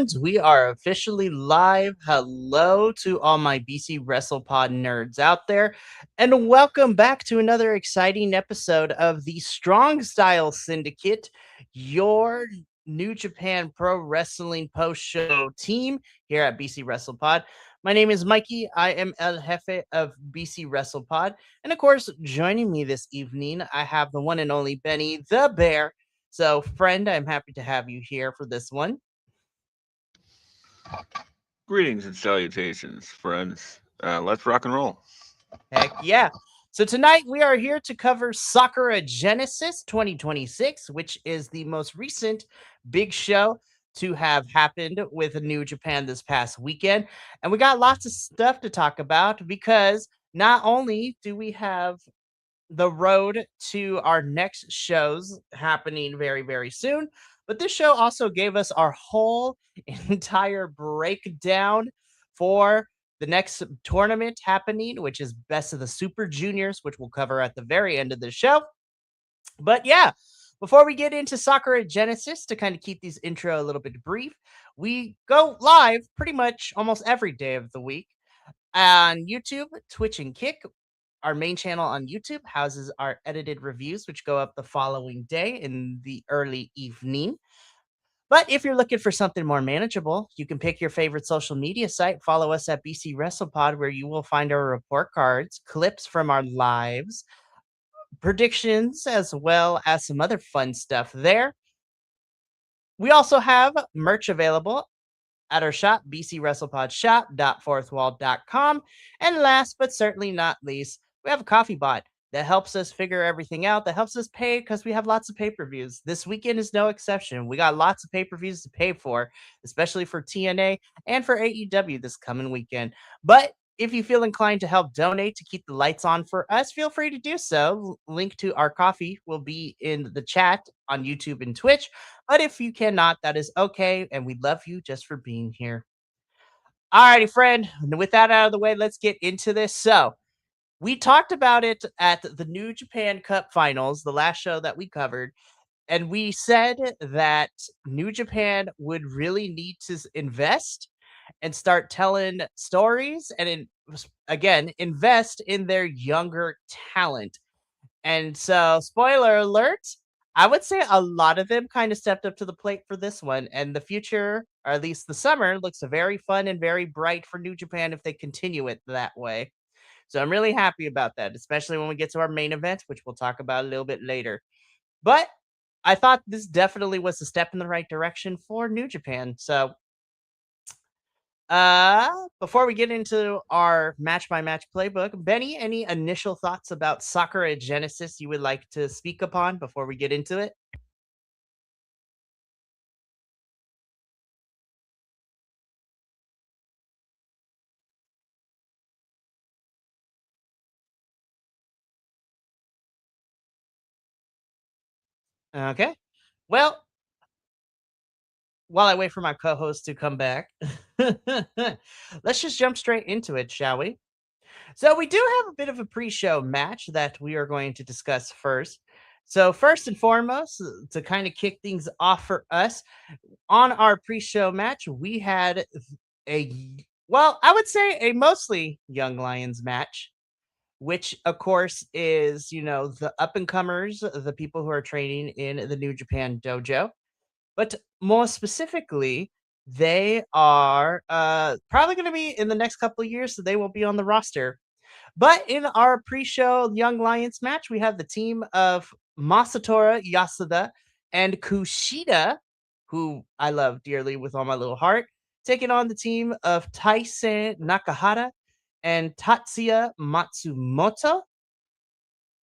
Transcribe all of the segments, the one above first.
And we are officially live. Hello to all my BC WrestlePod nerds out there, and welcome back to another exciting episode of the Strong Style Syndicate, your New Japan Pro Wrestling post show team here at BC WrestlePod. My name is Mikey. I am El Jefe of BC WrestlePod. And of course, joining me this evening, I have the one and only Benny the Bear. So, friend, I'm happy to have you here for this one. Greetings and salutations, friends. Let's rock and roll. Heck yeah. So tonight we are here to cover Sakura Genesis 2026, which is the most recent big show to have happened with New Japan this past weekend. And we got lots of stuff to talk about because not only do we have the road to our next shows happening very, very soon, but this show also gave us our whole entire breakdown for the next tournament happening, which is Best of the Super Juniors, which we'll cover at the very end of the show. But yeah, before we get into Sakura Genesis, to kind of keep these intro a little bit brief, we go live pretty much almost every day of the week on YouTube, Twitch, and Kick. Our main channel on YouTube houses our edited reviews, which go up the following day in the early evening. But if you're looking for something more manageable, you can pick your favorite social media site. Follow us at BC WrestlePod, where you will find our report cards, clips from our lives, predictions, as well as some other fun stuff there. We also have merch available at our shop, bcwrestlepodshop.fourthwall.com. And last but certainly not least, we have a coffee bot that helps us figure everything out, that helps us pay because we have lots of pay-per-views. This weekend is no exception. We got lots of pay-per-views to pay for, especially for TNA and for AEW this coming weekend. But if you feel inclined to help donate to keep the lights on for us, feel free to do so. Link to our coffee will be in the chat on YouTube and Twitch. But if you cannot, that is okay. And we love you just for being here. Alrighty, friend. With that out of the way, let's get into this. So, we talked about it at the New Japan Cup Finals, the last show that we covered. And we said that New Japan would really need to invest and start telling stories and, again, invest in their younger talent. And so, spoiler alert, I would say a lot of them kind of stepped up to the plate for this one. And the future, or at least the summer, looks very fun and very bright for New Japan if they continue it that way. So I'm really happy about that, especially when we get to our main event, which we'll talk about a little bit later. But I thought this definitely was a step in the right direction for New Japan. So before we get into our match by match playbook, Benny, any initial thoughts about Sakura Genesis you would like to speak upon before we get into it? Okay. Well, while I wait for my co-host to come back, let's just jump straight into it, shall we? So we do have a bit of a pre-show match that we are going to discuss first. So first and foremost, to kind of kick things off for us on our pre-show match, we had I would say a mostly Young Lions match, which of course is, the up and comers, the people who are training in the New Japan dojo. But more specifically, they are probably going to be in the next couple of years, so they will be on the roster. But in our pre-show Young Lions match, we have the team of Masatora Yasuda and Kushida, who I love dearly with all my little heart, taking on the team of Taisen Nakahara and Tatsuya Matsumoto.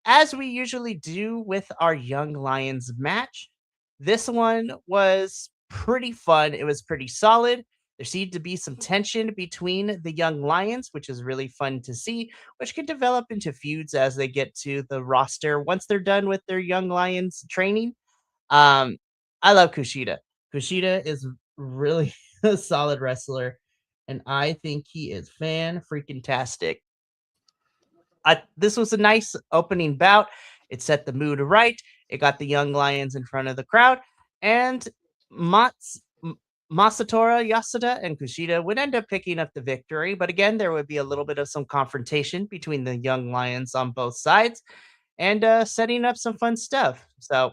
As we usually do with our Young Lions match, this one was pretty fun. It was pretty solid. There seemed to be some tension between the Young Lions, which is really fun to see, which can develop into feuds as they get to the roster once they're done with their Young Lions training. Um, I love Kushida. Kushida is really a solid wrestler, and I think he is fan freaking tastic. This was a nice opening bout. It set the mood right. It got the Young Lions in front of the crowd, and Masatora Yasuda and Kushida would end up picking up the victory, but again, there would be a little bit of some confrontation between the young lions on both sides and setting up some fun stuff. So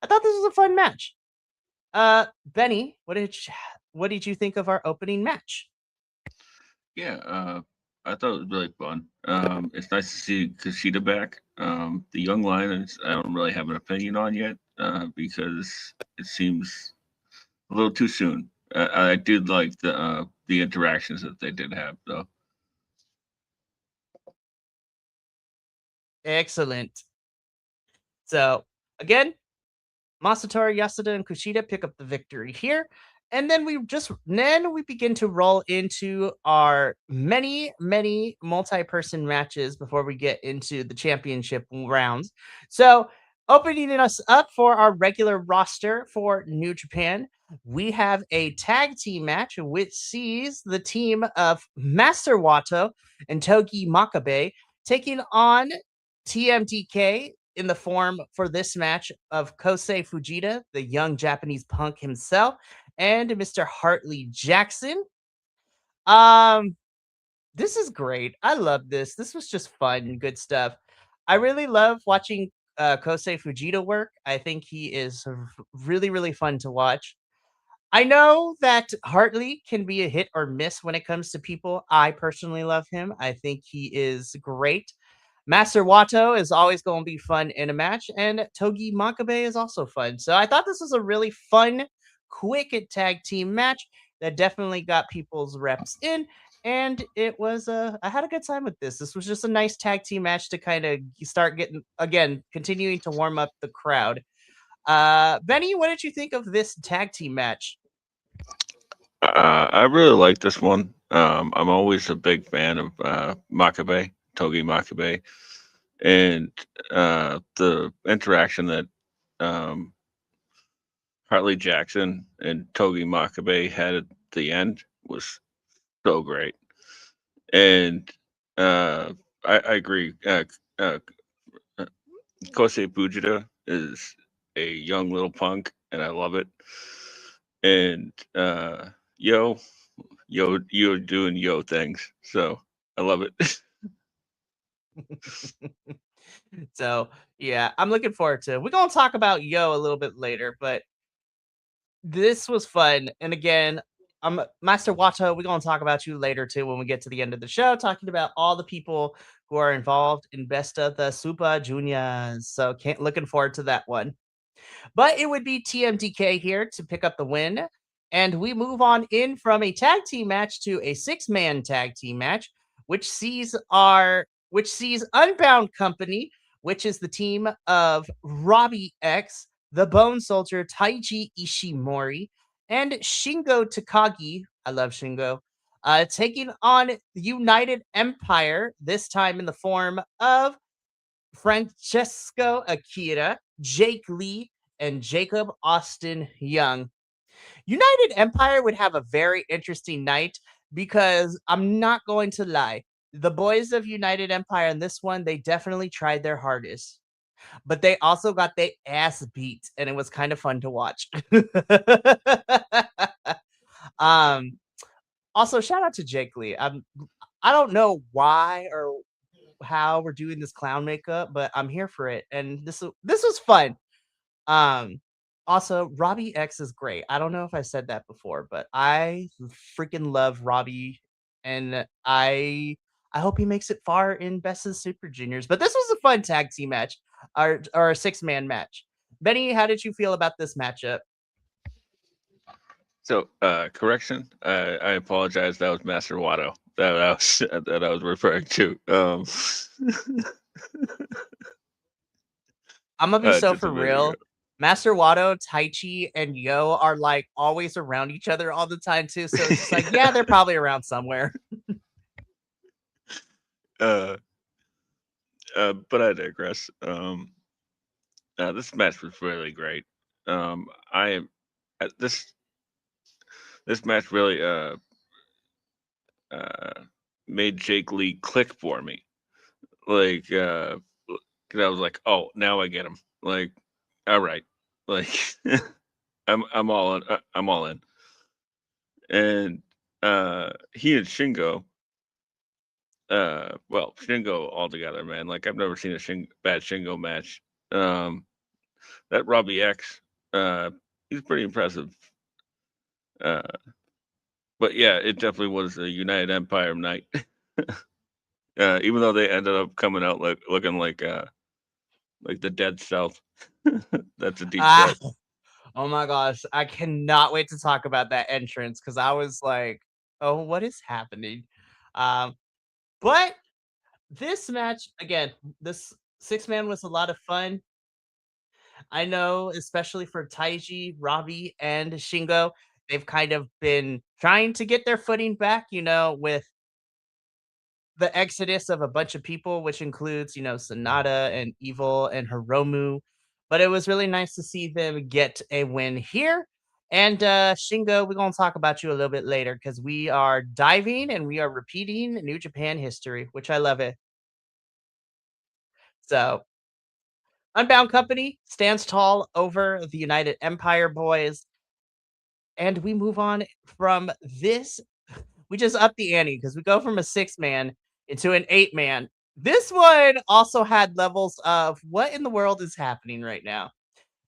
I thought this was a fun match. Benny, what did you think of our opening match? Yeah, I thought it was really fun. It's nice to see Kushida back. The young lions, I don't really have an opinion on yet because it seems a little too soon. I did like the interactions that they did have, though. Excellent. So again, Masatori Yasuda and Kushida pick up the victory here. And then we begin to roll into our many multi-person matches before we get into the championship rounds. So opening us up for our regular roster for New Japan, we have a tag team match which sees the team of Master Wato and Togi Makabe taking on TMDK in the form for this match of Kosei Fujita, the young Japanese punk himself, and Mr. Hartley Jackson. Um, this is great. I love this. This was just fun and good stuff. I really love watching Kosei Fujita work. I think he is really fun to watch. I know that Hartley can be a hit or miss when it comes to people. I personally love him. I think he is great. Master Wato is always going to be fun in a match, and Togi Makabe is also fun. So I thought this was a really fun, quick tag team match that definitely got people's reps in. And it was I had a good time with this. This was just a nice tag team match to kind of start getting again, continuing to warm up the crowd. Benny, what did you think of this tag team match? I really like this one. I'm always a big fan of Makabe, Togi Makabe, and the interaction that um, Hartley Jackson and Togi Makabe had at the end was so great. And uh, I agree. Uh, Kosei Fujita is a young little punk, and I love it. And yo, you're doing yo things, so I love it. So yeah, I'm looking forward to. We're gonna talk about Yo a little bit later, but this was fun. And again, Master Wato. We're gonna talk about you later too when we get to the end of the show, talking about all the people who are involved in Best of the Super Juniors. So can't looking forward to that one. But it would be TMDK here to pick up the win. And we move on in from a tag team match to a six-man tag team match, which sees Unbound Company, which is the team of Robbie X, the Bone Soldier Taiji Ishimori, and Shingo Takagi. I love Shingo. Taking on the United Empire, this time in the form of Francesco Akira, Jake Lee, and Jacob Austin Young. United Empire would have a very interesting night because I'm not going to lie. The boys of United Empire in this one, they definitely tried their hardest, but they also got their ass beat, and it was kind of fun to watch. um, Also, shout out to Jake Lee. I don't know why or how we're doing this clown makeup, but I'm here for it, and this was fun. Um, Also, Robbie X is great. I don't know if I said that before, but I freaking love Robbie, and I hope he makes it far in Best of Super Juniors. But this was a fun tag team match, or a six-man match. Benny, how did you feel about this matchup? So, correction. I apologize. That was Master Watto that I was referring to. I'm gonna be so Just a for minute ago. real. Master Wado, Taichi, and Yo are like always around each other all the time too. So it's just like, yeah, they're probably around somewhere. Uh, but I digress. This match was really great. I am this this match really uh made Jake Lee click for me. Like, 'cause I was like, oh, now I get him. Like, all right, like, I'm all in. I'm all in. and he and Shingo. Well, Shingo altogether, man. Like I've never seen a bad Shingo match. Um, that Robbie X, uh, he's pretty impressive. Uh, but yeah, it definitely was a United Empire night. Even though they ended up coming out like looking like the Dead South. That's a deep Ah, cut. oh my gosh, I cannot wait to talk about that entrance because I was like, "Oh, what is happening?" Um, but this match again, this six man was a lot of fun. I know, especially for Taiji, Robbie, and Shingo, they've kind of been trying to get their footing back, with the exodus of a bunch of people, which includes, Sonata and Evil and Hiromu. But it was really nice to see them get a win here. And Shingo, we're going to talk about you a little bit later because we are diving and we are repeating New Japan history, which I love it. So, Unbound Company stands tall over the United Empire boys. And we move on from this. We just up the ante because we go from a six man into an eight man. This one also had levels of what in the world is happening right now.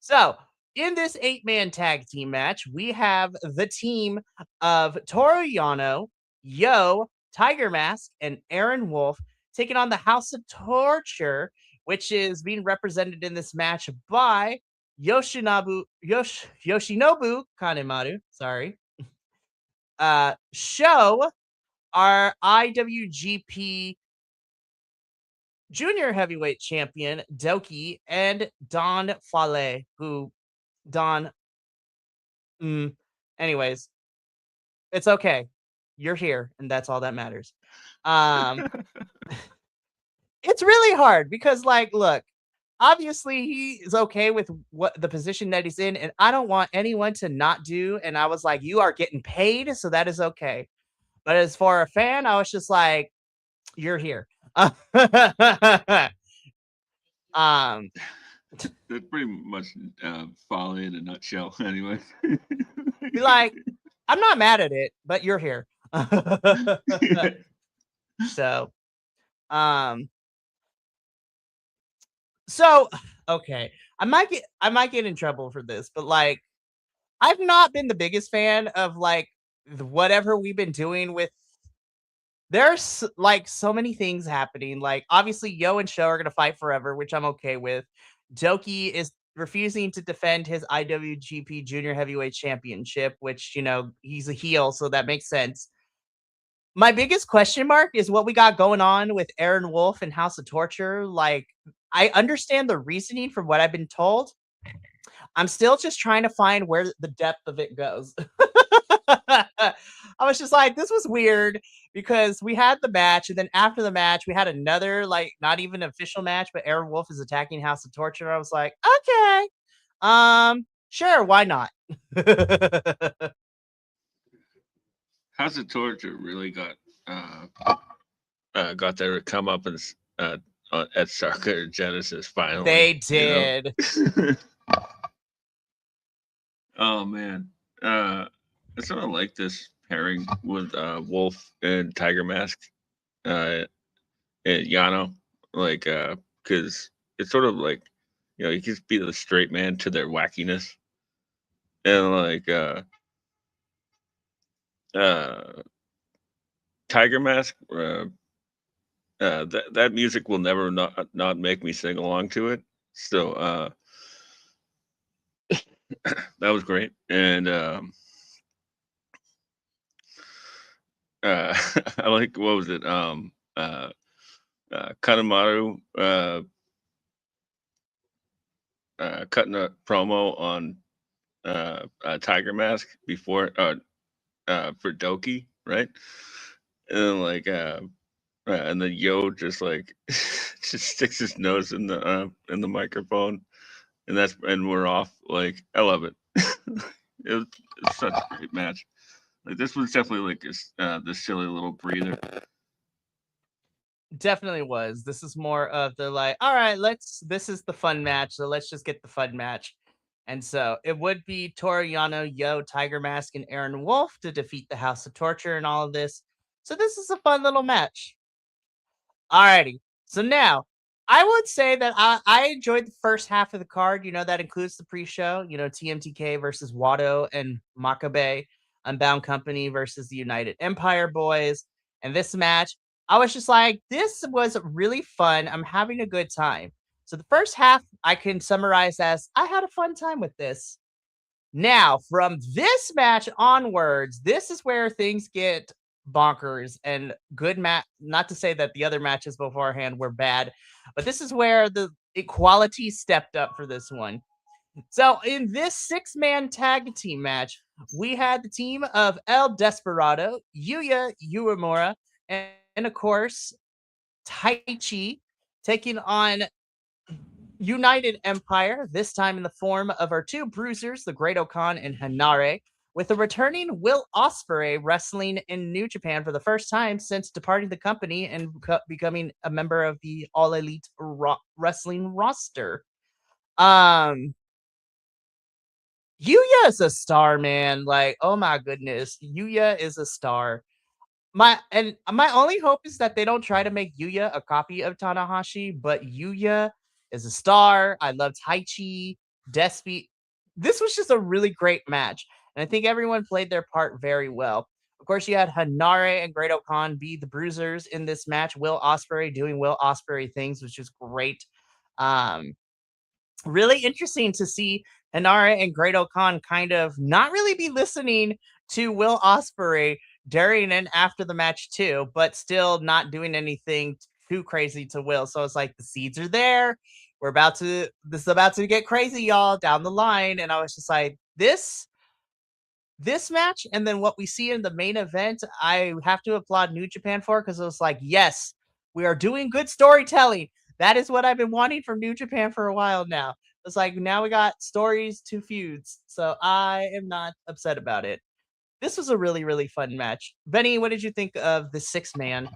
So, in this eight-man tag team match, we have the team of Toru Yano, Yo, Tiger Mask, and Aaron Wolf taking on the House of Torture, which is being represented in this match by Yoshinobu Kanemaru. Sorry. Show our IWGP Junior Heavyweight Champion Doki and Don Fale, who Don Mm, anyways, it's okay. You're here, and that's all that matters. Um, it's really hard because, like, look, obviously he is okay with what the position that he's in, and I don't want anyone to not do. And I was like, you are getting paid, so that is okay. But as for a fan, I was just like, you're here. um, That's pretty much Folly in a nutshell, anyway. be like, I'm not mad at it, but you're here. So, um, So, okay, I might get in trouble for this, but like I've not been the biggest fan of like whatever we've been doing with there's like so many things happening. Like obviously Yo and Show are going to fight forever, which I'm okay with. Doki is refusing to defend his IWGP Junior Heavyweight Championship, which, he's a heel, so that makes sense. My biggest question mark is what we got going on with Aaron Wolf and House of Torture. Like, I understand the reasoning from what I've been told. I'm still just trying to find where the depth of it goes. I was just like, this was weird because we had the match, and then after the match, we had another, like, not even official match, but Aaron Wolf is attacking House of Torture. I was like, okay, sure, why not? House of Torture really got their comeuppance at Sakura Genesis finally. They did. Oh man, I sort of like this pairing with Wolf and Tiger Mask, uh, and Yano, like because it's sort of like you can be the straight man to their wackiness, and like uh, Tiger Mask. That music will never not make me sing along to it. So that was great, and I like what was it? Kanemaru cutting a promo on Tiger Mask before for Doki, right? And then and then Yo just like just sticks his nose in the microphone, and we're off. Like I love it. It's such a great match. Like this was definitely like this silly little breather. Definitely was. This is more of the like, all right, this is the fun match, so let's just get the fun match. And so it would be Toru Yano, Yo, Tiger Mask, and Aaron Wolf to defeat the House of Torture and all of this. So this is a fun little match. Alrighty. So now, I would say that I enjoyed the first half of the card. That includes the pre-show. TMTK versus Wado and Makabe, Unbound Company versus the United Empire Boys. And this match, I was just like, this was really fun. I'm having a good time. So the first half I can summarize as I had a fun time with this. Now, from this match onwards, this is where things get bonkers and good match. Not to say that the other matches beforehand were bad, but this is where the equality stepped up for this one. So, in this six-man tag team match, we had the team of El Desperado, Yuya Uemura, and of course, Taichi taking on United Empire, this time in the form of our two bruisers, the Great Okan and Hanare, with a returning Will Ospreay wrestling in New Japan for the first time since departing the company and becoming a member of the All Elite Wrestling roster. Um, Yuya is a star, man. Like, oh my goodness, Yuya is a star. My only hope is that they don't try to make Yuya a copy of Tanahashi, but Yuya is a star. I loved Taichi, Despi. This was just a really great match, and I think everyone played their part very well. Of course, you had Hanare and Great Okan be the bruisers in this match. Will Ospreay doing Will Ospreay things, which is great. Um, Really interesting to see Hanare and Great Okan kind of not really be listening to Will Ospreay during and after the match too, but still not doing anything too crazy to Will. So it's like the seeds are there. This is about to get crazy, y'all, down the line. And I was just like, this match and then what we see in the main event, I have to applaud New Japan for because it was like, yes, we are doing good storytelling. That is what I've been wanting from New Japan for a while now. It's like now we got stories to feuds, so I am not upset about it. This was a really, really fun match. Benny, what did you think of the six man?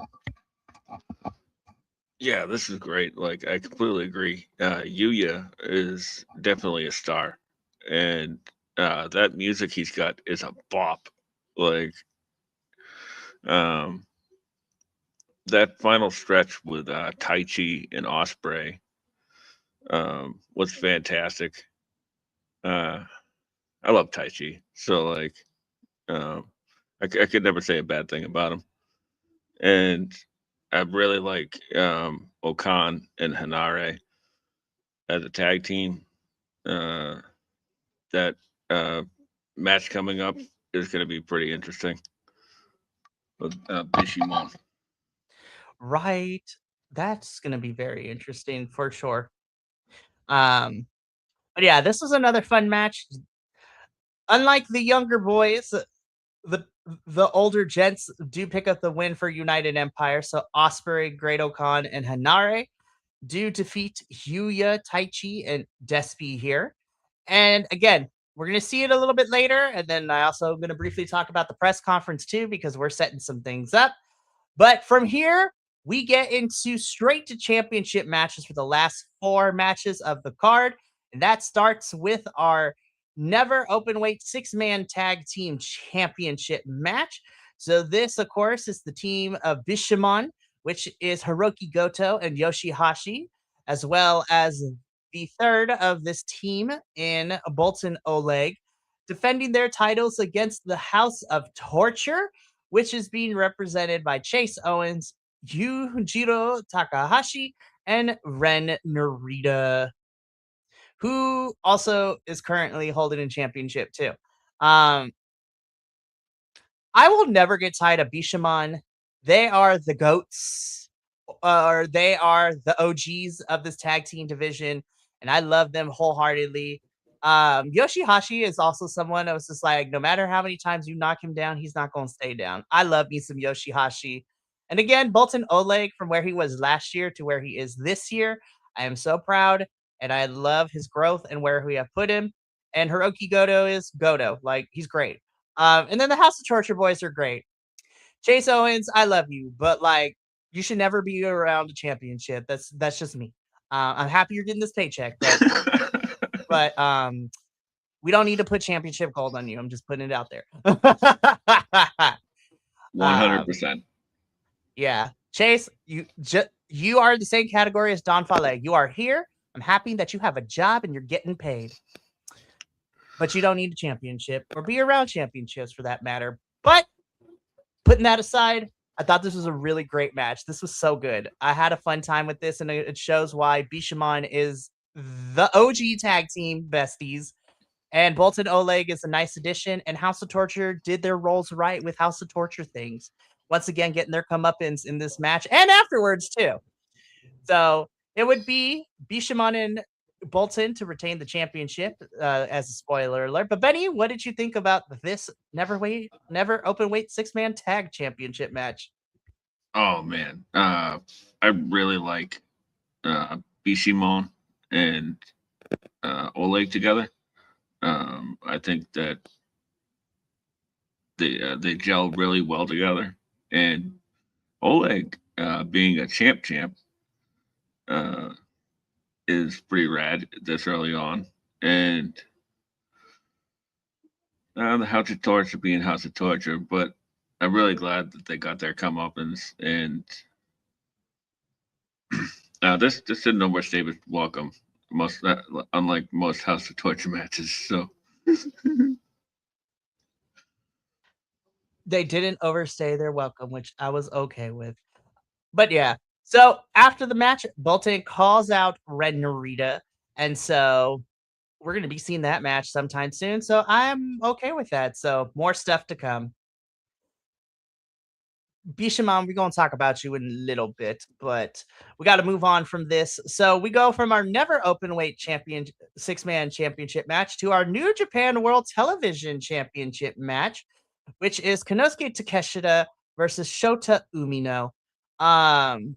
Yeah, this is great. Like, I completely agree. Yuya is definitely a star, and that music he's got is a bop. Like, um, that final stretch with Taichi and Osprey was fantastic. Uh, I love Taichi, so like, um, I could never say a bad thing about him. And I really like Okan and Hanare as a tag team. Uh, that uh, match coming up is going to be pretty interesting with Bishimon. Right. That's gonna be very interesting for sure. Um, but yeah, this was another fun match. Unlike the younger boys, the the older gents do pick up the win for United Empire. So Osprey, Great Okan, and Hanare do defeat Yuya, Taichi, and Despi here. And again, we're going to see it a little bit later. And then I also going to briefly talk about the press conference too, because we're setting some things up. But from here, we get into straight to championship matches for the last four matches of the card. And that starts with our never open weight six-man tag team championship match. So this, of course, is the team of Bishamon, which is Hiroki Goto and Yoshihashi, as well as the third of this team in Bolton Oleg, defending their titles against the House of Torture, which is being represented by Chase Owens, Yujiro Takahashi, and Ren Narita, who also is currently holding a championship too. Um, I will never get tired of Bishamon. They are the goats, or they are the OGs of this tag team division, and I love them wholeheartedly. Yoshihashi is also someone I was just like, no matter how many times you knock him down, he's not going to stay down. I love me some Yoshihashi. And again, Bolton Oleg, from where he was last year to where he is this year, I am so proud, and I love his growth and where we have put him. And Hiroki Goto is Goto. Like, he's great. And then the House of Torture Boys are great. Chase Owens, I love you, but like you should never be around a championship. That's just me. I'm happy you're getting this paycheck, but We don't need to put championship gold on you. I'm just putting it out there. 100%. Yeah. Chase, you are the same category as Don Fale. You are here. I'm happy that you have a job and you're getting paid. But you don't need a championship or be around championships for that matter. But putting that aside, I thought this was a really great match. This was so good. I had a fun time with this, and it shows why Bishamon is the OG tag team besties. And Bolton Oleg is a nice addition, and House of Torture did their roles right with House of Torture things. Once again, getting their comeuppance in this match and afterwards, too. So it would be Bishamon and Bolton to retain the championship, as a spoiler alert. But Benny, what did you think about this never open weight 6-man tag championship match? Oh man, I really like Bishimon and Oleg together. I think that they gel really well together, and Oleg being a champ uh, is pretty rad this early on, and the House of Torture being House of Torture, but I'm really glad that they got their comeuppance, and this didn't overstay its welcome. Most unlike most House of Torture matches, so They didn't overstay their welcome, which I was okay with. But yeah, so after the match, Bolton calls out Red Narita, and so we're going to be seeing that match sometime soon. So I'm okay with that. So more stuff to come. Bishamon, we're going to talk about you in a little bit, but we got to move on from this. So we go from our never open weight champion 6-man championship match to our New Japan World Television Championship match, which is Konosuke Takeshita versus Shota Umino. Um,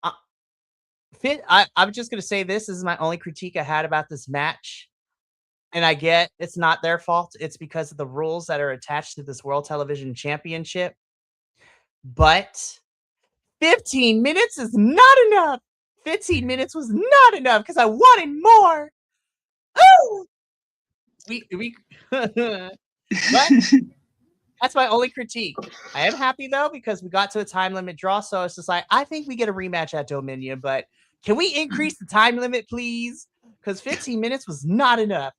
uh, I'm just gonna say this is my only critique I had about this match, and I get it's not their fault. It's because of the rules that are attached to this World Television Championship. But 15 minutes is not enough. 15 minutes was not enough because I wanted more. Ooh! We but that's my only critique. I am happy though because we got to a time limit draw, so it's just like I think we get a rematch at Dominion, but can we increase the time limit, please? Because 15 minutes was not enough.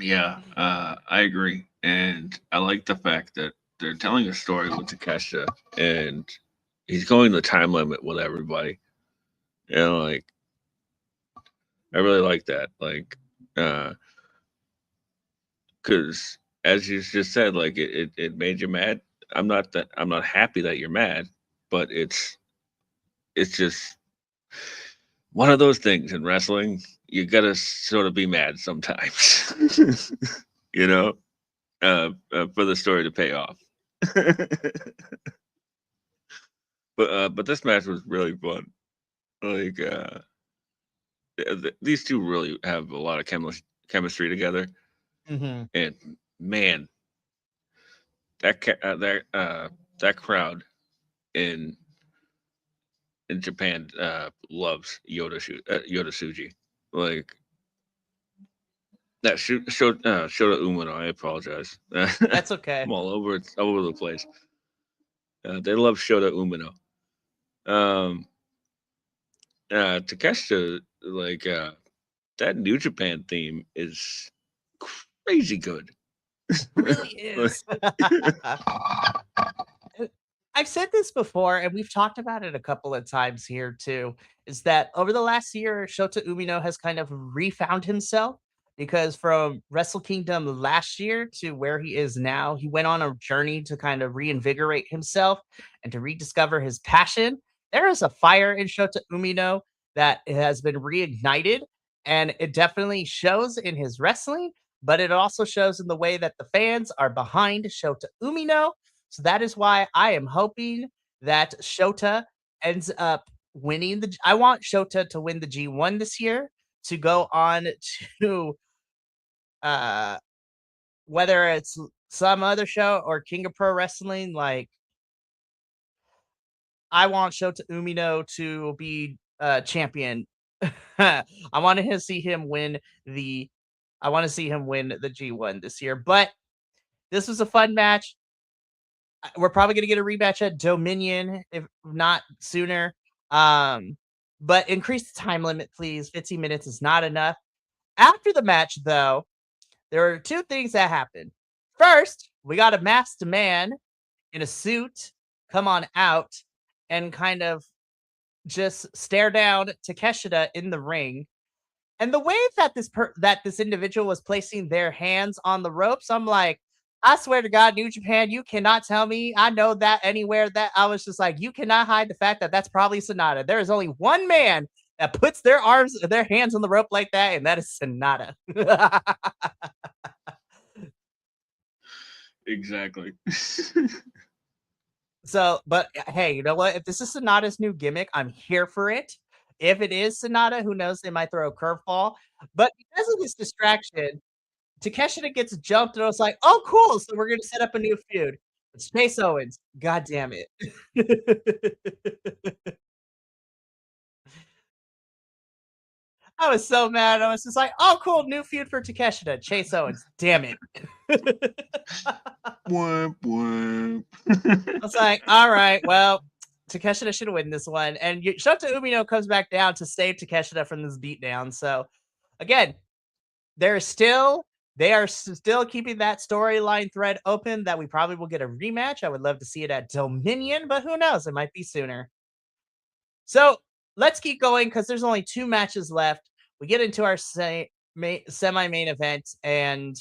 yeah, I agree, and I like the fact that they're telling a story with Takesha, and he's going the time limit with everybody. And like, I really like that. Like, because as you just said, like it made you mad. I'm not happy that you're mad, but it's just one of those things in wrestling. You gotta sort of be mad sometimes, you know, for the story to pay off. But this match was really fun. Like these two really have a lot of chemistry together, Mm-hmm. and man, that crowd in Japan loves Yoda Suji. Like that Shota Umino. I apologize. That's okay. I'm all over the place. They love Shota Umino. Um, Takeshita, like that New Japan theme is crazy good. Really is. I've said this before, and we've talked about it a couple of times here too, is that over the last year, Shota Umino has kind of refound himself because from Wrestle Kingdom last year to where he is now, he went on a journey to kind of reinvigorate himself and to rediscover his passion. There is a fire in Shota Umino that has been reignited, and it definitely shows in his wrestling, but it also shows in the way that the fans are behind Shota Umino. So that is why I am hoping that Shota ends up winning the. I want Shota to win the G1 this year to go on to uh whether it's some other show or King of Pro Wrestling. Like I want Shota Umino to be champion I wanted to see him win the I want to see him win the G1 this year. But this was a fun match. We're probably gonna get a rematch at Dominion, if not sooner. Um, but increase the time limit, please. 15 minutes is not enough. After the match, though, there are two things that happened. First, we got a masked man in a suit come on out and kind of just stare down Takeshita in the ring. And the way that this individual was placing their hands on the ropes, I'm like, I swear to God, New Japan, you cannot tell me. I know that anywhere that I was just like, you cannot hide the fact that that's probably Sonata. There is only one man that puts their hands on the rope like that, and that is Sonata. Exactly. So, but hey, you know what? If this is Sonata's new gimmick, I'm here for it. If it is Sonata, who knows? They might throw a curveball. But because of this distraction, Takeshita gets jumped, and I was like, "Oh, cool! So we're gonna set up a new feud." It's Chase Owens. God damn it! I was so mad. I was just like, "Oh, cool! New feud for Takeshita, Chase Owens." Damn it! Womp womp. I was like, "All right, well, Takeshita should win this one." And Shota Umino comes back down to save Takeshita from this beatdown. So again, they are still keeping that storyline thread open that we probably will get a rematch. I would love to see it at Dominion, but who knows? It might be sooner. So let's keep going because there's only two matches left. We get into our semi-main event, and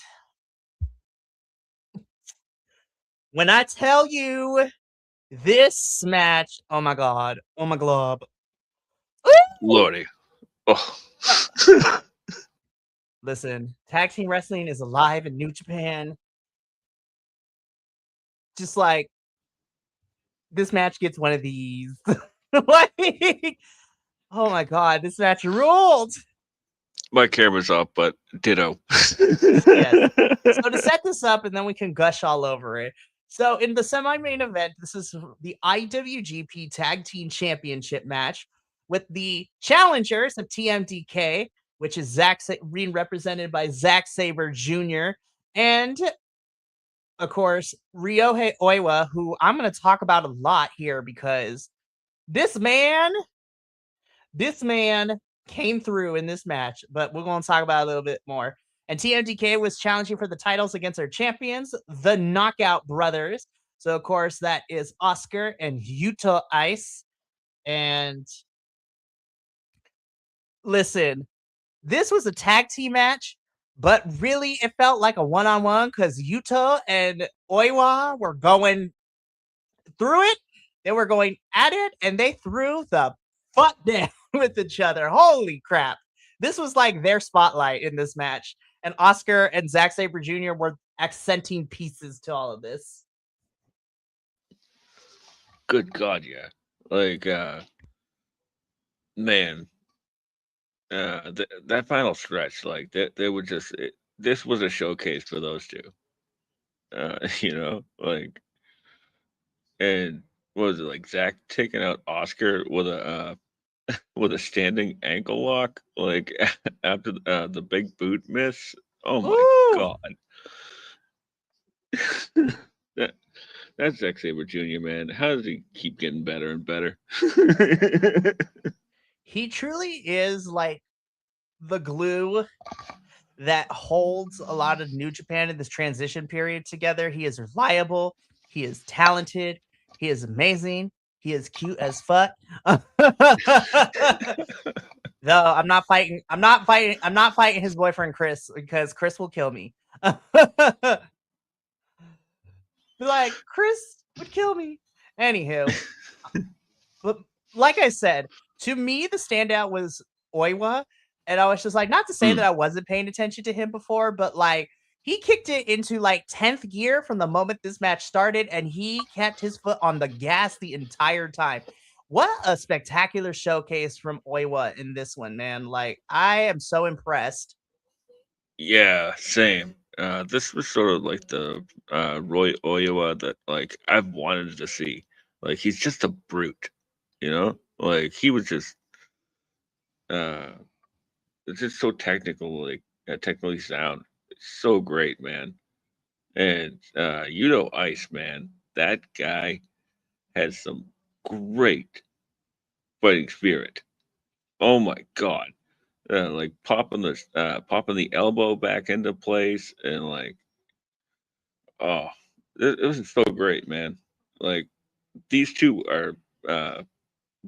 when I tell you this match, oh my god, oh my glob. Woo! Lordy. Oh. Listen, tag team wrestling is alive in New Japan. Just like this match gets one of these. Like, oh my god, this match ruled. My camera's off, but ditto. Yes. So to set this up, and then we can gush all over it. So in the semi-main event, this is the IWGP Tag Team Championship match with the challengers of TMDK, which is being represented by Zack Sabre Jr. and of course Ryohei Oiwa, who I'm going to talk about a lot here because this man This man came through in this match, but we're going to talk about it a little bit more. And TMDK was challenging for the titles against their champions, the Knockout Brothers. So, of course, that is Oscar and Yuta Ice. And listen, this was a tag team match, but really it felt like a one-on-one because Yuta and Oiwa were going through it. They were going at it, and they threw the fuck down with each other. Holy crap. This was like their spotlight in this match. And Oscar and Zack Sabre Jr. were accenting pieces to all of this. Good God, yeah. Like, man, that final stretch, like, they were just, this was a showcase for those two. Like, and what was it, like, Zach taking out Oscar with a standing ankle lock, like, after the big boot miss? Oh my Ooh. God. that that's Zack Sabre Jr., man. How does he keep getting better and better? He truly is like the glue that holds a lot of New Japan in this transition period together. He is reliable. He is talented. He is amazing. He is cute as fuck. No, I'm not fighting. I'm not fighting. I'm not fighting his boyfriend Chris because Chris will kill me. Like Chris would kill me. Anywho, but like I said, to me the standout was Oiwa, and I was just like, not to say that I wasn't paying attention to him before, but like he kicked it into like 10th gear from the moment this match started, and he kept his foot on the gas the entire time. What a spectacular showcase from Oiwa in this one, man. Like, I am so impressed. Yeah, same. This was sort of like the Roy Oyoa that like I've wanted to see. Like he's just a brute, you know. Like he was just uh, it's just so technical, like technically sound. It's so great, man. And Ice, man, that guy has some great fighting spirit. Oh my god. Like popping the elbow back into place, and like, oh, it was so great, man. Like, these two are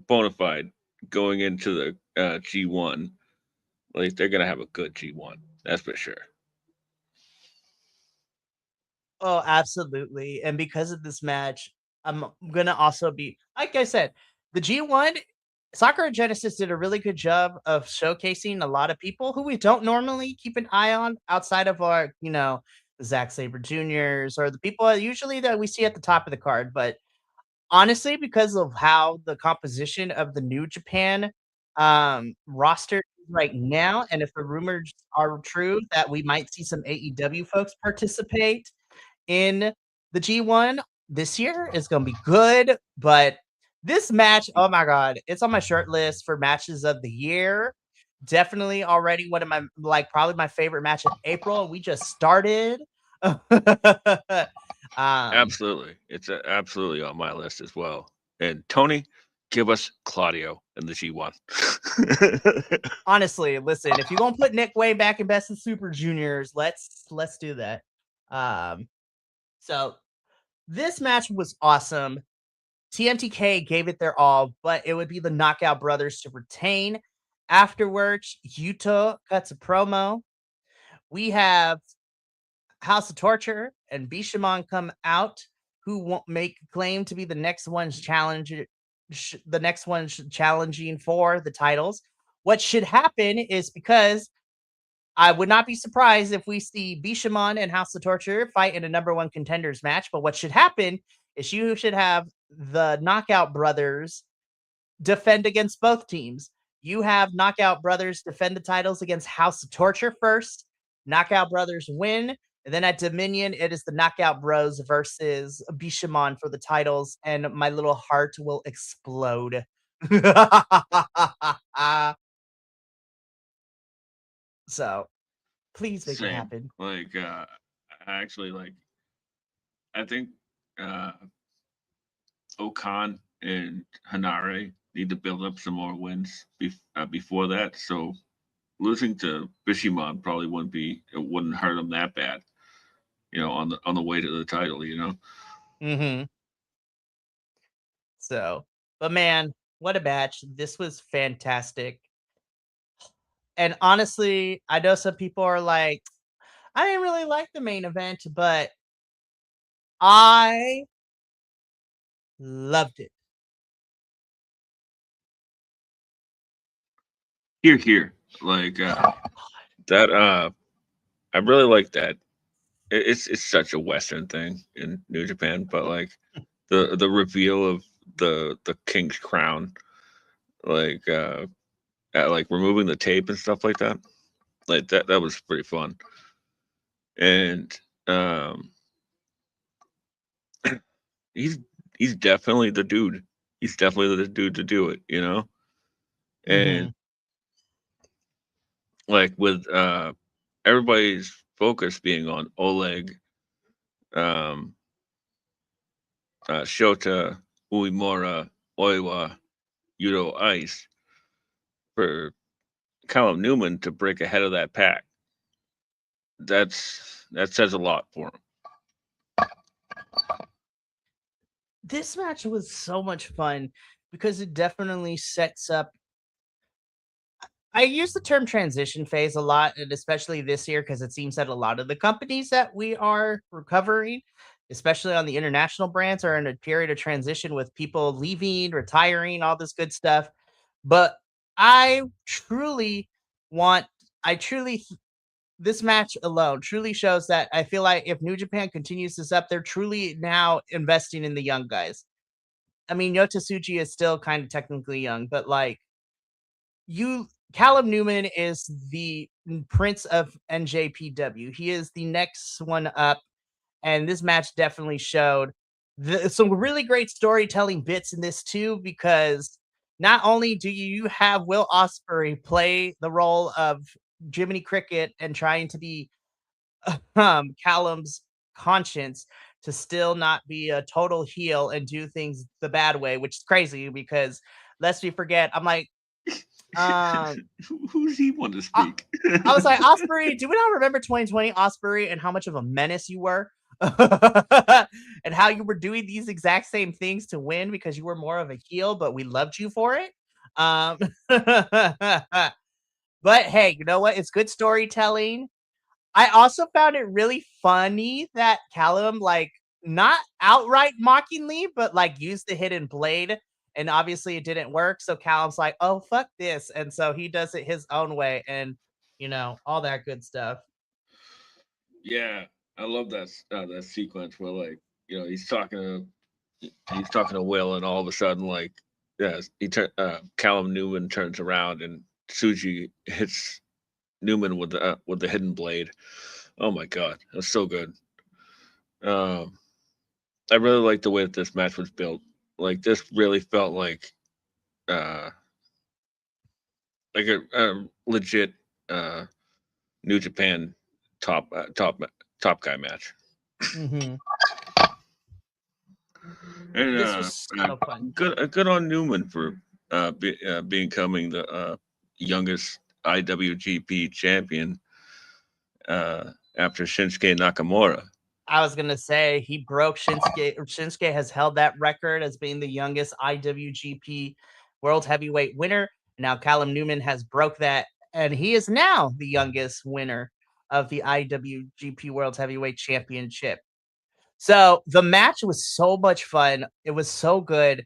bona fide going into the G1. Like, they're gonna have a good G1, that's for sure. Oh, absolutely. And because of this match, I'm gonna also be like I said, the G1 Sakura Genesis did a really good job of showcasing a lot of people who we don't normally keep an eye on outside of our, the Zack Sabre Juniors or the people usually that we see at the top of the card. But honestly, because of how the composition of the New Japan roster is right now, and if the rumors are true that we might see some AEW folks participate in the G1 this year is gonna be good, but this match, oh my god, it's on my short list for matches of the year. Definitely already one of my probably my favorite match of April, and we just started. um, Absolutely, it's absolutely on my list as well. And Tony, give us Claudio in the G1. Honestly, listen, if you're gonna put Nick Way back in Best of Super Juniors, let's do that. Um, so this match was awesome. TMTK gave it their all, but it would be the Knockout Brothers to retain. Afterwards, Yuto cuts a promo. We have House of Torture and Bishamon come out, who won't make claim to be the next one's challenging for the titles. What should happen is because I would not be surprised if we see Bishamon and House of Torture fight in a number one contenders match. But what should happen is you should have the Knockout Brothers defend against both teams. You have Knockout Brothers defend the titles against House of Torture first. Knockout Brothers win. And then at Dominion, it is the Knockout Bros versus Bishamon for the titles. And my little heart will explode. So please make it Same. happen. Like, I actually like. I think uh, Okan and Hanare need to build up some more wins before that. So losing to Bishamon probably wouldn't hurt them that bad. On the way to the title. Hmm. So, but man, what a match. This was fantastic. And honestly, I know some people are like, I didn't really like the main event, but I loved it. Here, here, like that. I really like that. It's such a Western thing in New Japan, but like the reveal of the king's crown, like like removing the tape and stuff like that. Like that was pretty fun. And um, he's he's definitely the dude. He's definitely the dude to do it. And Mhm. like with everybody's focus being on Oleg, um, Shota, Uemura, Oiwa, Ice, for Callum Newman to break ahead of that pack. That says a lot for him. This match was so much fun because it definitely sets up. I use the term transition phase a lot, and especially this year because it seems that a lot of the companies that we are recovering, especially on the international brands, are in a period of transition with people leaving, retiring, all this good stuff. But I truly want, I truly, this match alone truly shows that I feel like if New Japan continues this up, they're truly now investing in the young guys. I mean, Yota Tsuji is still kind of technically young, but like Callum Newman is the prince of NJPW. He is the next one up, and this match definitely showed some really great storytelling bits in this too because not only do you have Will Ospreay play the role of Jiminy Cricket and trying to be Callum's conscience to still not be a total heel and do things the bad way, which is crazy because lest we forget, I'm like, um, Who's he want to I, speak? I was like, Osprey, do we not remember 2020 Osprey and how much of a menace you were? And how you were doing these exact same things to win because you were more of a heel, but we loved you for it. But hey, you know what? It's good storytelling. I also found it really funny that Callum, like, not outright mockingly, but like used the hidden blade. And obviously it didn't work. So Callum's like, oh, fuck this. And so he does it his own way and, all that good stuff. Yeah, I love that sequence where like he's talking to Will, and all of a sudden Callum Newman turns around and Suji hits Newman with the hidden blade. Oh my god, that's so good. Um, I really like the way that this match was built. Like this really felt uh like a legit uh New Japan top uh, top top guy match. Hmm. And This was so fun. good on Newman for becoming the youngest IWGP champion after Shinsuke Nakamura. I was gonna say he broke Shinsuke. Shinsuke has held that record as being the youngest IWGP World Heavyweight winner. Now Callum Newman has broke that, and he is now the youngest winner of the IWGP World Heavyweight Championship. So the match was so much fun. It was so good.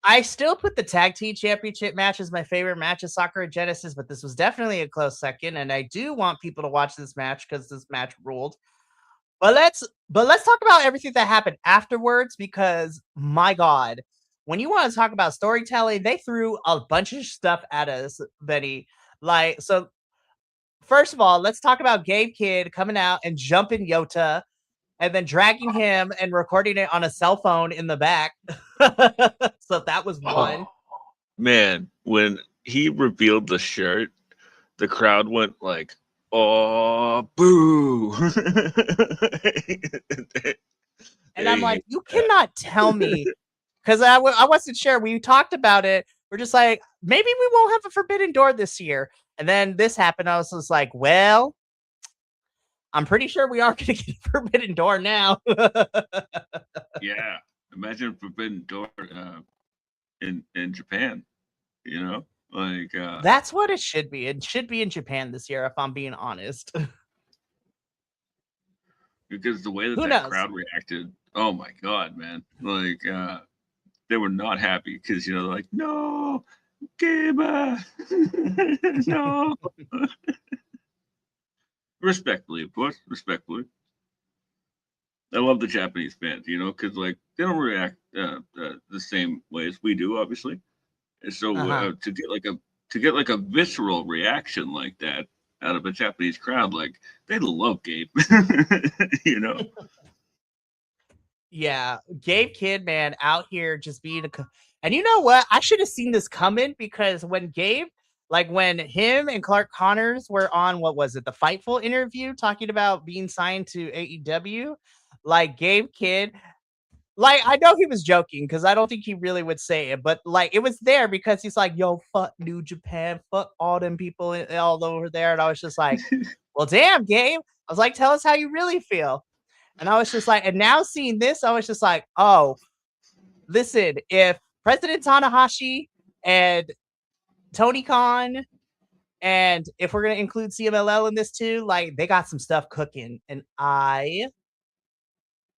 I still put the tag team championship match as my favorite match of Sakura Genesis, but this was definitely a close second. And I do want people to watch this match because this match ruled. But let's talk about everything that happened afterwards because my god, when you want to talk about storytelling, they threw a bunch of stuff at us, Benny. Like so first of all, let's talk about Gabe Kidd coming out and jumping Yota and then dragging him and recording it on a cell phone in the back. So that was one. Oh man, when he revealed the shirt, the crowd went like, "Oh, boo!" And I'm they like, hate you that. cannot tell me because I wasn't sure. We talked about it. We're just like, maybe we won't have a forbidden door this year. And then this happened. I was just like, well, I'm pretty sure we are going to get a forbidden door now. Yeah, imagine Forbidden Door in Japan. You know, That's what it should be. It should be in Japan this year, if I'm being honest. because the way that Who that knows? crowd reacted, oh my god, man! They were not happy because they're like, "No, Gamer, no." Respectfully, of course, respectfully. I love the Japanese fans, because they don't react the same way as we do, obviously. And so Uh-huh. to get like a visceral reaction like that out of a Japanese crowd, like they love Gabe, you know. Yeah, Gabe Kidd, man, out here just being and you know what? I should have seen this coming because when Gabe, like when him and Clark Connors were on, what was it, the Fightful interview talking about being signed to AEW, like Gabe Kidd, like I know he was joking because I don't think he really would say it, but like it was there because he's like, yo, fuck New Japan, fuck all them people all over there. And I was just like, well, damn, Gabe. I was like, tell us how you really feel. And I was just like, and now seeing this, I was just like, oh, listen, if President Tanahashi and Tony Khan, and if we're gonna include CMLL in this too, like they got some stuff cooking. And I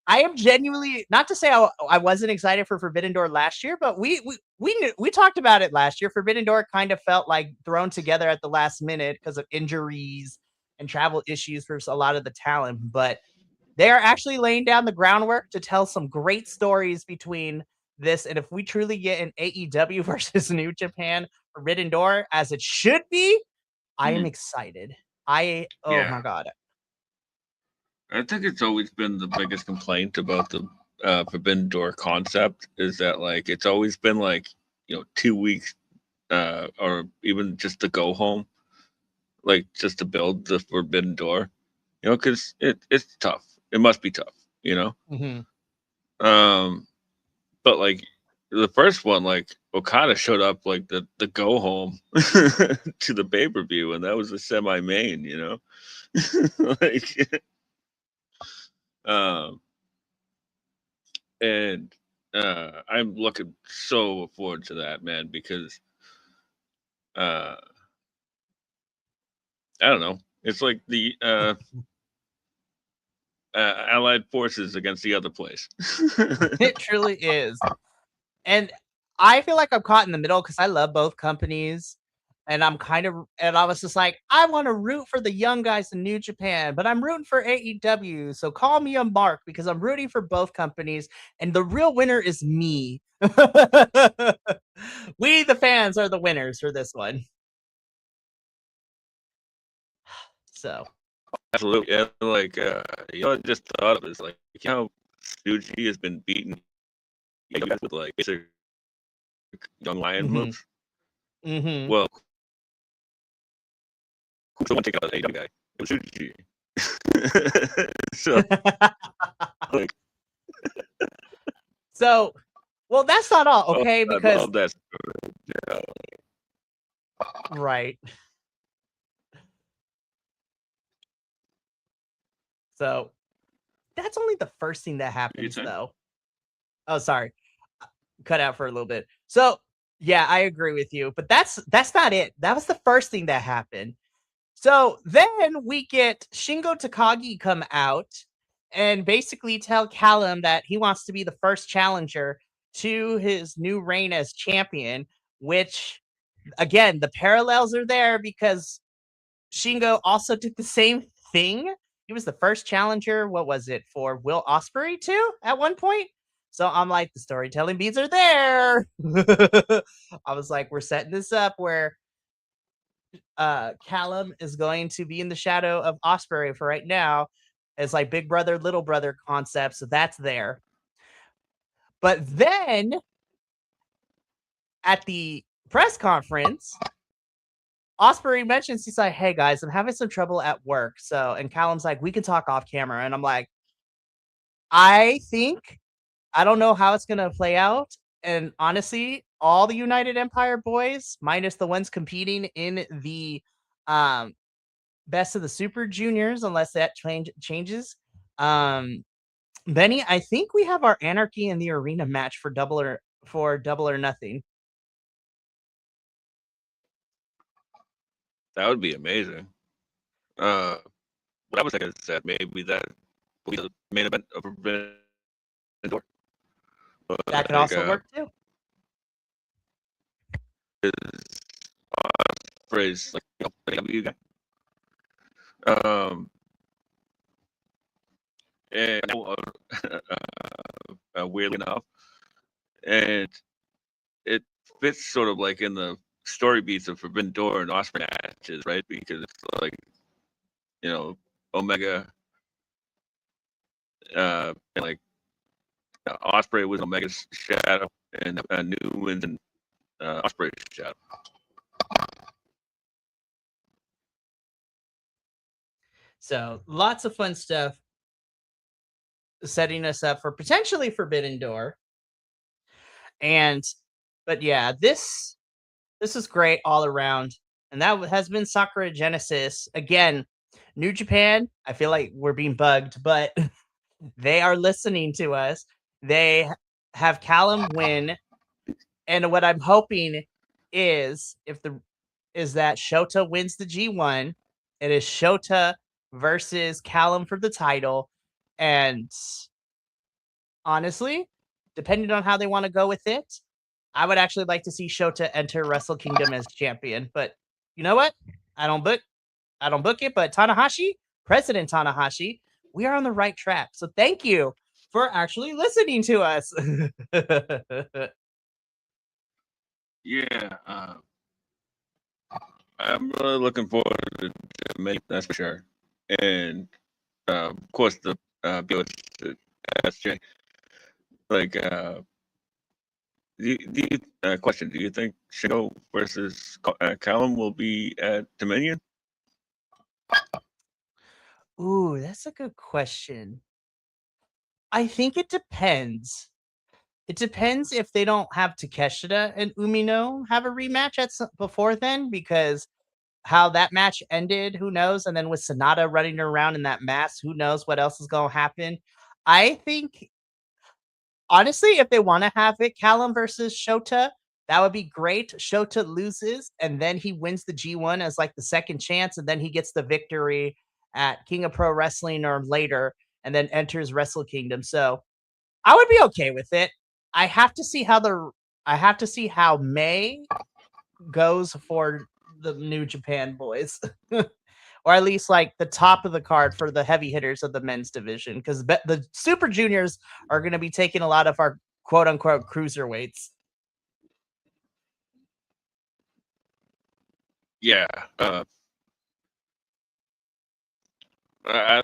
am genuinely not to say I wasn't excited for Forbidden Door last year, but we talked about it last year. Forbidden Door kind of felt like thrown together at the last minute because of injuries and travel issues for a lot of the talent, but they are actually laying down the groundwork to tell some great stories between this. And if we truly get an AEW versus New Japan Forbidden Door, as it should be, I am Mhm. excited. Oh Yeah, my God. I think it's always been the biggest complaint about the Forbidden Door concept is that it's always been like 2 weeks, or even just to go home, like just to build the Forbidden Door, because it's tough. It must be tough, you know. Hmm. Um, but like the first one, like Okada showed up like the go home to the pay per view, and that was a semi main, like um, and I'm looking so forward to that, man, because uh, I don't know, it's like the allied forces against the other place. It truly is. And I feel like I'm caught in the middle because I love both companies. And and I was just like, I want to root for the young guys in New Japan, but I'm rooting for AEW. So call me a mark because I'm rooting for both companies. And the real winner is me. We, the fans, are the winners for this one. So, Absolutely, yeah. Like I just thought of it, it's like how Suji has been beaten guys with like basic young lion hmm moves. hmm Well, who's the one taking out the AEW guy? It was Suji. So like, so, well, that's not all, oh, okay? I Because, love that. Yeah. right. So, that's only the first thing that You happens, saying? though. Oh, sorry. Cut out for a little bit. So, yeah, I agree with you, but that's not it. That was the first thing that happened. So then we get Shingo Takagi come out and basically tell Callum that he wants to be the first challenger to his new reign as champion, which again, the parallels are there because Shingo also did the same thing. He was the first challenger. What was it for Will Ospreay too at one point? So I'm like, the storytelling beats are there. I was like, we're setting this up where Callum is going to be in the shadow of Ospreay for right now. It's like big brother, little brother concept. So that's there. But then at the press conference, Ospreay mentions he's like, "Hey guys, I'm having some trouble at work." So, and Callum's like, "We can talk off camera." And I'm like, I think I don't know how it's gonna play out. And honestly, all the United Empire boys, minus the ones competing in the um, best of the Super Juniors, unless that changes. Um, Benny, I think we have our Anarchy in the Arena match for double or nothing. That would be amazing. Uh, what I was thinking is that maybe that will be the main event of Forbidden Door. That could Like also work too. phrase like the AEW guy. Um, and weirdly enough, and it fits sort of like in the story beats of Forbidden Door and Osprey matches, right? Because it's like Omega, and like Osprey was Omega's shadow, and Newman's and Osprey's shadow. So lots of fun stuff setting us up for potentially Forbidden Door. And but yeah, this is great all around. And that has been Sakura Genesis. Again, New Japan, I feel like we're being bugged, but they are listening to us. They have Callum win. And what I'm hoping is is that Shota wins the G1. It is Shota versus Callum for the title. And honestly, depending on how they want to go with it, I would actually like to see Shota enter Wrestle Kingdom as champion. But you know what? I don't book I don't book it, but Tanahashi, President Tanahashi, we are on the right track. So thank you for actually listening to us. Yeah, I'm really looking forward to May, that's for sure. And of course, the BOS SJ, like Question: do you think Shingo versus Callum will be at Dominion? Ooh, that's a good question. I think it depends. It depends if they don't have Takeshita and Umino have a rematch before then, because how that match ended, who knows? And then with Sonata running around in that mask, who knows what else is going to happen? I think, honestly, if they want to have it Callum versus Shota, that would be great. Shota loses, and then he wins the G1 as like the second chance, and then he gets the victory at King of Pro Wrestling or later, and then enters Wrestle Kingdom. So I would be okay with it. I have to see how the I have to see how May goes for the New Japan boys. Or at least like the top of the card for the heavy hitters of the men's division, because the Super Juniors are going to be taking a lot of our quote unquote cruiserweights. Yeah. I,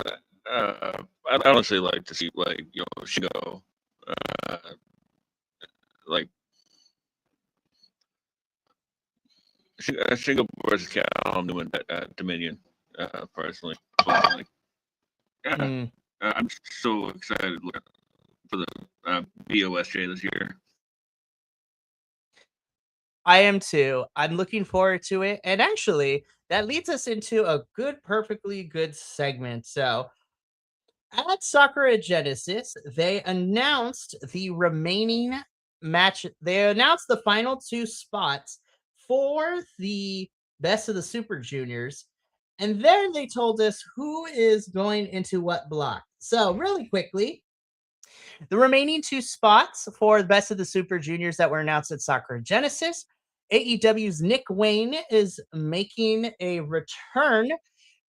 I'd honestly like to see Shingo, uh, like Shingo versus Callum doing Dominion, personally. But, like, yeah, Mm, I'm so excited for the BOSJ this year. I am too. I'm looking forward to it. And actually, that leads us into a perfectly good segment. So at Sakura Genesis, they announced the remaining match. They announced the final two spots for the best of the Super Juniors. And then they told us who is going into what block. So, really quickly, the remaining two spots for the best of the Super Juniors that were announced at Sakura Genesis, AEW's Nick Wayne is making a return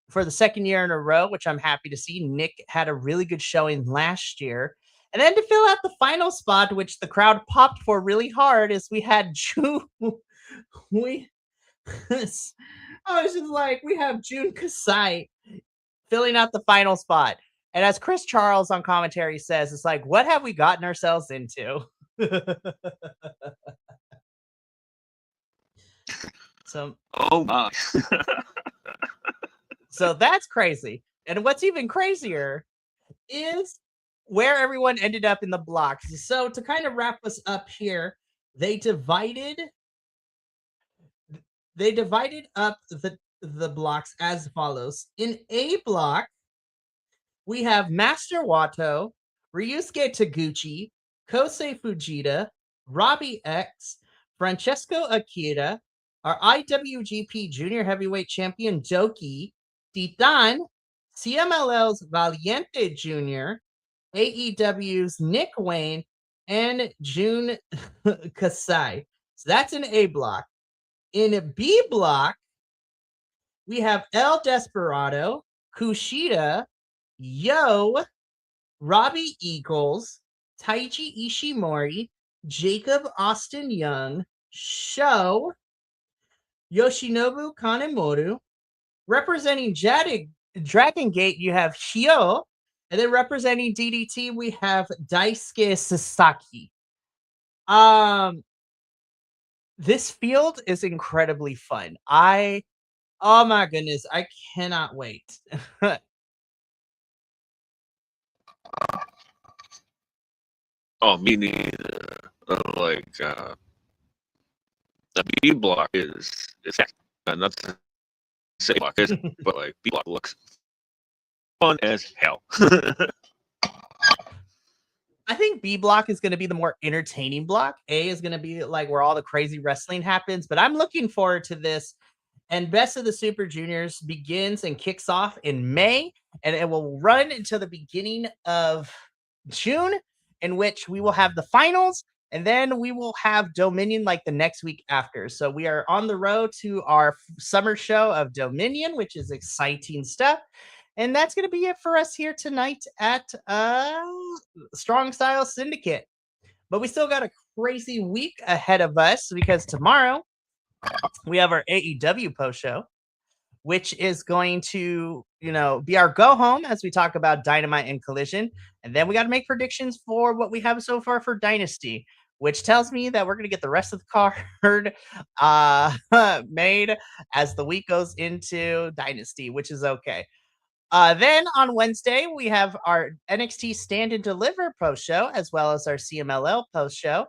for the second year in a row, which I'm happy to see. Nick had a really good showing last year. And then to fill out the final spot, which the crowd popped for really hard, is we had June. we I was just like, we have June Kasai filling out the final spot. And as Chris Charles on commentary says, it's like, what have we gotten ourselves into? so Oh my! so that's crazy. And what's even crazier is where everyone ended up in the blocks. So to kind of wrap us up here, they divided up the blocks as follows. In A block, we have Master Wato, Ryusuke Taguchi, Kosei Fujita, Robbie X, Francesco Akira, our IWGP Junior Heavyweight Champion Doki, Titan, CMLL's Valiente Jr., AEW's Nick Wayne, and June Kasai. So that's an A block. In a B block, we have El Desperado, Kushida, Yo, Robbie Eagles, Taiji Ishimori, Jacob Austin Young, Sho, Yoshinobu Kanemoto. Representing Dragon Gate, you have Hyo. And then representing DDT, we have Daisuke Sasaki. This field is incredibly fun. Oh my goodness, I cannot wait. Oh, me neither. The B block is not to say block is, but like B block looks fun as hell. I think B block is going to be the more entertaining block. A is going to be like where all the crazy wrestling happens, but I'm looking forward to this. And Best of the Super Juniors begins and kicks off in May, and it will run until the beginning of June, in which we will have the finals, and then we will have Dominion like the next week after. So we are on the road to our summer show of Dominion, which is exciting stuff. And that's going to be it for us here tonight at Strong Style Syndicate. But we still got a crazy week ahead of us, because tomorrow we have our AEW post show, which is going to, be our go home as we talk about Dynamite and Collision. And then we got to make predictions for what we have so far for Dynasty, which tells me that we're going to get the rest of the card made as the week goes into Dynasty, which is okay. Then on Wednesday, we have our NXT Stand and Deliver post show, as well as our CMLL post show.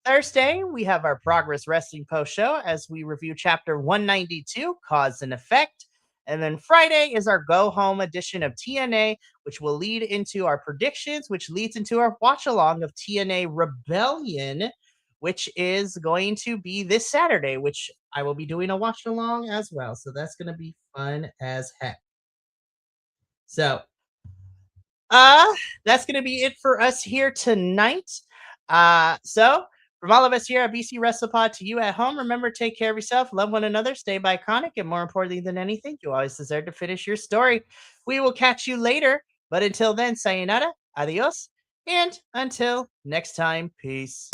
Thursday, we have our Progress Wrestling post show as we review chapter 192, Cause and Effect. And then Friday is our go home edition of TNA, which will lead into our predictions, which leads into our watch along of TNA Rebellion, which is going to be this Saturday, which I will be doing a watch along as well. So that's going to be fun as heck. So, uh, that's gonna be it for us here tonight. So from all of us here at BC WrestlePod to you at home, remember, take care of yourself, love one another, stay biconic, and more importantly than anything, you always deserve to finish your story. We will catch you later, but until then, sayonara, adios, and until next time, peace.